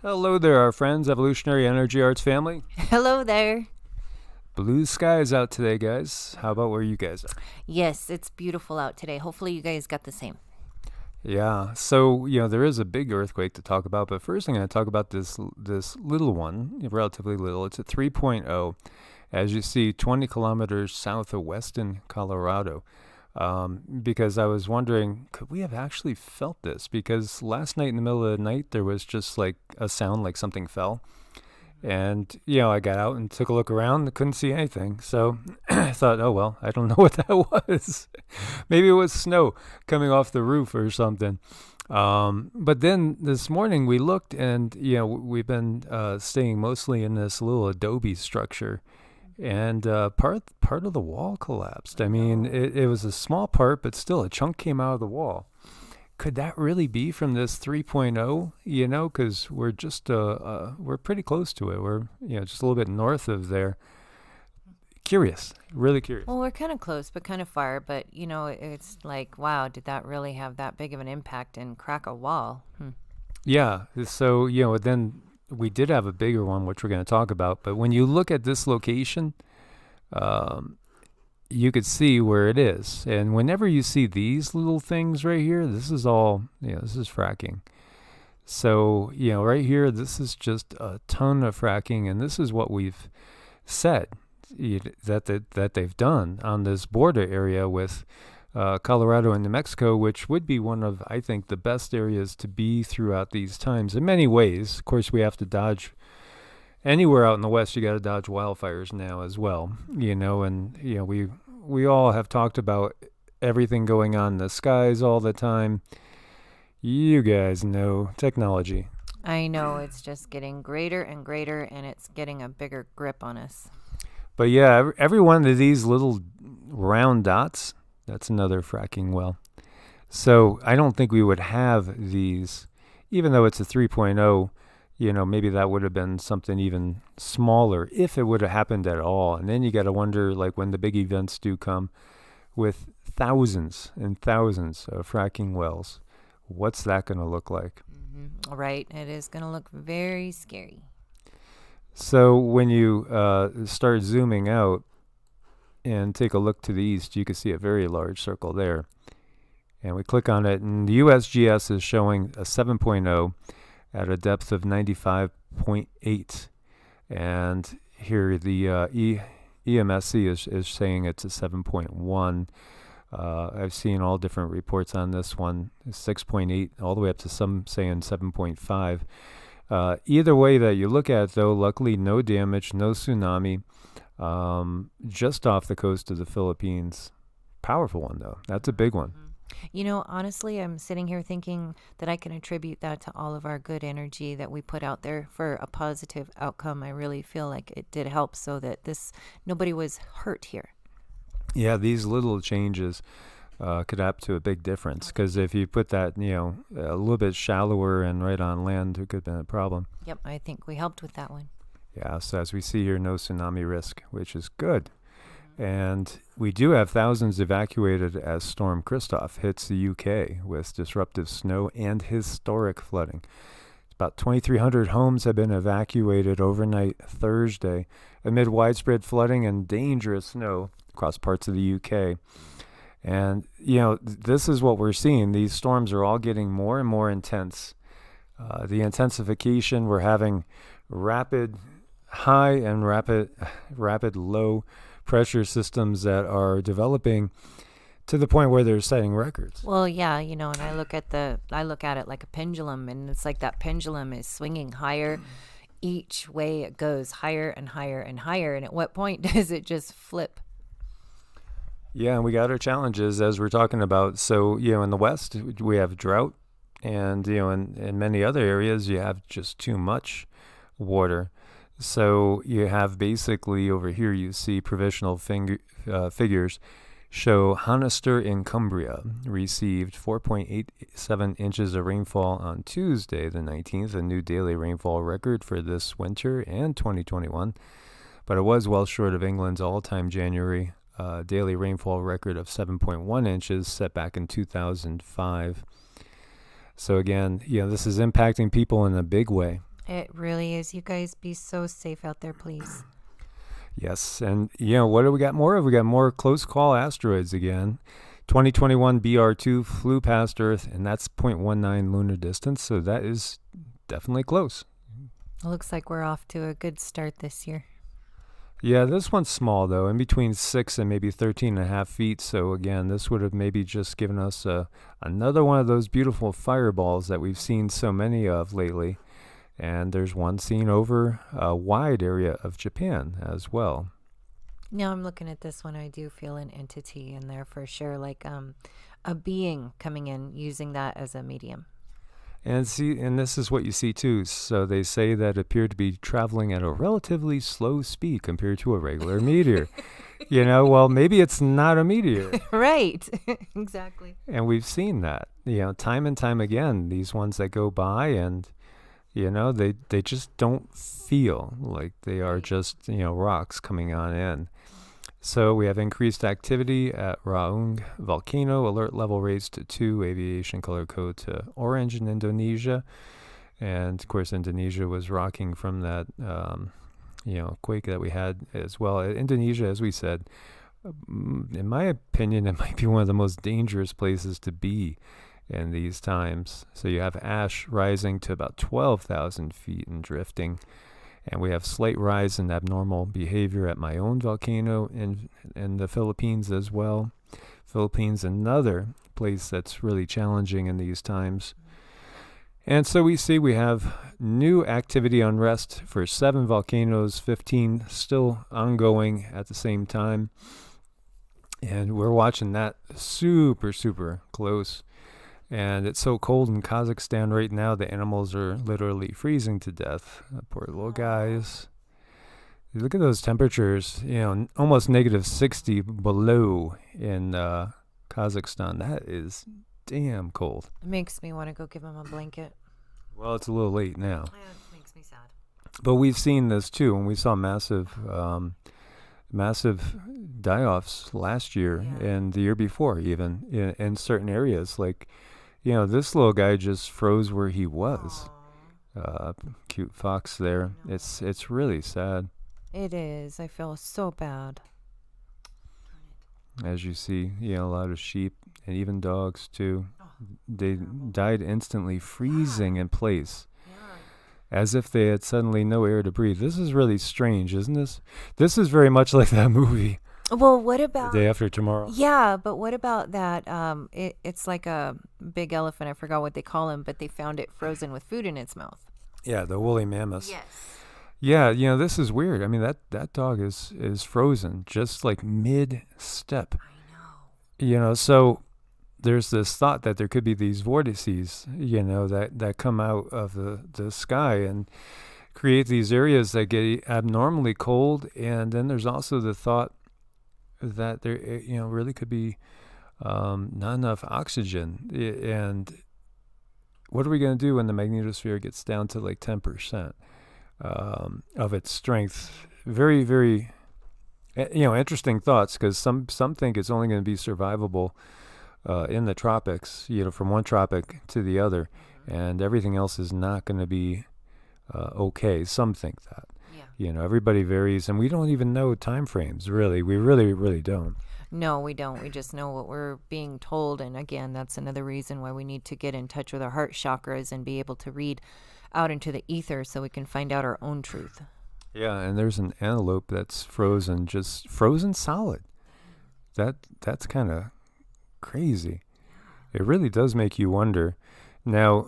Hello there, our friends, Evolutionary Energy Arts family. Hello there. Blue skies out today, guys. How about where you guys are? Yes, it's beautiful out today. Hopefully, you guys got the same. Yeah, so, there is a big earthquake to talk about, but first I'm going to talk about this little one, relatively little. It's a 3.0, as you see, 20 kilometers south of western Colorado. Because I was wondering, could we have actually felt this? Because last night in the middle of the night, there was just like a sound like something fell. And, I got out and took a look around and couldn't see anything. So I thought, oh, well, I don't know what that was. Maybe it was snow coming off the roof or something. But then this morning we looked and, we've been staying mostly in this little adobe structure. And part of the wall collapsed. I mean, it was a small part, but still a chunk came out of the wall. Could that really be from this 3.0? Because we're just we're pretty close to it. We're just a little bit north of there. Curious, really curious. Well, we're kind of close, but kind of far. But, it's like, wow, did that really have that big of an impact and crack a wall? Yeah. So then we did have a bigger one, which we're going to talk about. But when you look at this location, you could see where it is. And whenever you see these little things right here, this is all, this is fracking. So, right here, this is just a ton of fracking. And this is what we've said that they've done on this border area with Colorado and New Mexico, which would be one of, I think, the best areas to be throughout these times in many ways. Of course, we have to dodge anywhere out in the West. You got to dodge wildfires now as well, and we all have talked about everything going on in the skies all the time. You guys know technology. I know it's just getting greater and greater, and it's getting a bigger grip on us. But yeah, every one of these little round dots, that's another fracking well. So I don't think we would have these, even though it's a 3.0, maybe that would have been something even smaller if it would have happened at all. And then you got to wonder, like when the big events do come with thousands and thousands of fracking wells, what's that going to look like? Mm-hmm. Right. It is going to look very scary. So when you start zooming out and take a look to the east, you can see a very large circle there. And we click on it, and the USGS is showing a 7.0 at a depth of 95.8. And here the EMSC is saying it's a 7.1. I've seen all different reports on this one, 6.8, all the way up to some saying 7.5. Either way that you look at it, though, luckily no damage, no tsunami, just off the coast of the Philippines. Powerful one, though. That's a big one. Honestly, I'm sitting here thinking that I can attribute that to all of our good energy that we put out there for a positive outcome. I really feel like it did help so that nobody was hurt here. Yeah, these little changes could add to a big difference, because if you put that, a little bit shallower and right on land, it could have been a problem. Yep, I think we helped with that one. Yeah, so as we see here, no tsunami risk, which is good. And we do have thousands evacuated as Storm Christoph hits the UK with disruptive snow and historic flooding. About 2,300 homes have been evacuated overnight Thursday amid widespread flooding and dangerous snow across parts of the UK. And, this is what we're seeing. These storms are all getting more and more intense. The intensification, we're having rapid high and rapid low pressure systems that are developing to the point where they're setting records. Well, yeah, and I look at it like a pendulum, and it's like that pendulum is swinging higher. Each way it goes higher and higher and higher, and at what point does it just flip? Yeah, and we got our challenges as we're talking about. So, in the West, we have drought, and, in many other areas, you have just too much water. So you have basically over here, you see provisional figures show Honister in Cumbria received 4.87 inches of rainfall on Tuesday, the 19th, a new daily rainfall record for this winter and 2021. But it was well short of England's all-time January daily rainfall record of 7.1 inches set back in 2005. So again, this is impacting people in a big way. It really is. You guys be so safe out there, please. Yes, and what do we got more of? We got more close call asteroids again. 2021 BR2 flew past Earth, and that's 0.19 lunar distance, so that is definitely close. It looks like we're off to a good start this year. Yeah, this one's small, though, in between 6 and maybe 13.5 feet, so again, this would have maybe just given us another one of those beautiful fireballs that we've seen so many of lately. And there's one seen over a wide area of Japan as well. Now I'm looking at this one. I do feel an entity in there for sure, like a being coming in using that as a medium. And this is what you see too. So they say that it appeared to be traveling at a relatively slow speed compared to a regular meteor. Well, maybe it's not a meteor. Right. Exactly. And we've seen that, time and time again, these ones that go by and they just don't feel like they are just, rocks coming on in. So we have increased activity at Raung volcano, alert level raised to 2, aviation color code to orange in Indonesia. And of course, Indonesia was rocking from that, quake that we had as well. Indonesia, as we said, in my opinion, it might be one of the most dangerous places to be in these times. So you have ash rising to about 12,000 feet and drifting. And we have slight rise in abnormal behavior at my own volcano in the Philippines as well. Philippines, another place that's really challenging in these times. And so we have new activity unrest for 7 volcanoes, 15 still ongoing at the same time. And we're watching that super, super close. And it's so cold in Kazakhstan right now, the animals are literally freezing to death. Poor little guys. Look at those temperatures, almost negative 60 below in Kazakhstan. That is damn cold. It makes me want to go give him a blanket. Well, it's a little late now. It makes me sad. But we've seen this too, and we saw massive die-offs last year and the year before even in certain areas. Like, this little guy just froze where he was. Cute fox there. It's really sad. It is. I feel so bad. As you see, a lot of sheep and even dogs too. They died instantly, freezing in place. As if they had suddenly no air to breathe. This is really strange, isn't this? This is very much like that movie. Well, what about The Day After Tomorrow? Yeah, but what about that? It's like a big elephant. I forgot what they call him, but they found it frozen with food in its mouth. Yeah, the woolly mammoth. Yes. Yeah, this is weird. I mean, that dog is frozen, just like mid-step. I know. So there's this thought that there could be these vortices, that come out of the sky and create these areas that get abnormally cold. And then there's also the thought that there, really could be not enough oxygen. And what are we going to do when the magnetosphere gets down to like 10% of its strength? Very, very, interesting thoughts, because some think it's only going to be survivable in the tropics, from one tropic to the other, and everything else is not going to be okay. Some think that. Everybody varies, and we don't even know time frames, really. We really, really don't. No, we don't. We just know what we're being told. And again, that's another reason why we need to get in touch with our heart chakras and be able to read out into the ether so we can find out our own truth. Yeah, and there's an antelope that's frozen, just frozen solid. That's kind of crazy. It really does make you wonder. Now,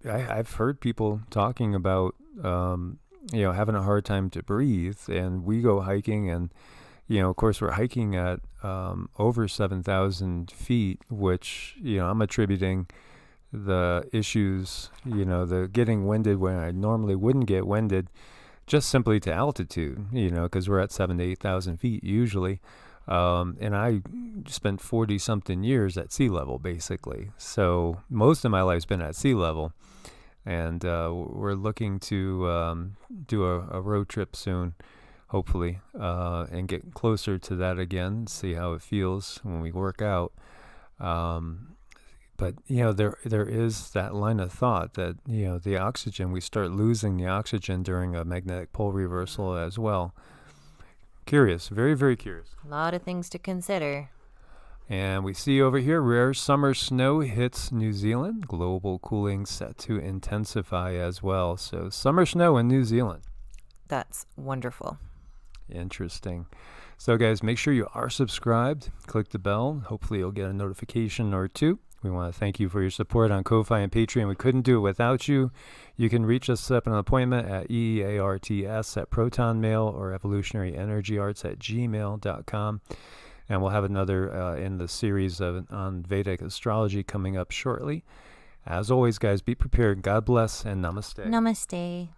I've heard people talking about having a hard time to breathe, and we go hiking, and of course we're hiking at over 7,000 feet, which I'm attributing the issues, the getting winded when I normally wouldn't get winded, just simply to altitude, because we're at 7,000 to 8,000 feet usually. And I spent 40 something years at sea level, basically. So most of my life's been at sea level. And we're looking to do a road trip soon, hopefully, and get closer to that again, see how it feels when we work out. But there is that line of thought that the oxygen, we start losing the oxygen during a magnetic pole reversal as well. Curious, very, very curious. A lot of things to consider. And we see over here, rare summer snow hits New Zealand. Global cooling set to intensify as well. So summer snow in New Zealand. That's wonderful. Interesting. So guys, make sure you are subscribed. Click the bell. Hopefully you'll get a notification or two. We want to thank you for your support on Ko-Fi and Patreon. We couldn't do it without you. You can reach us, set up an appointment at EEARTS at ProtonMail or evolutionaryenergyarts@gmail.com. And we'll have another in the series on Vedic astrology coming up shortly. As always, guys, be prepared. God bless and namaste. Namaste.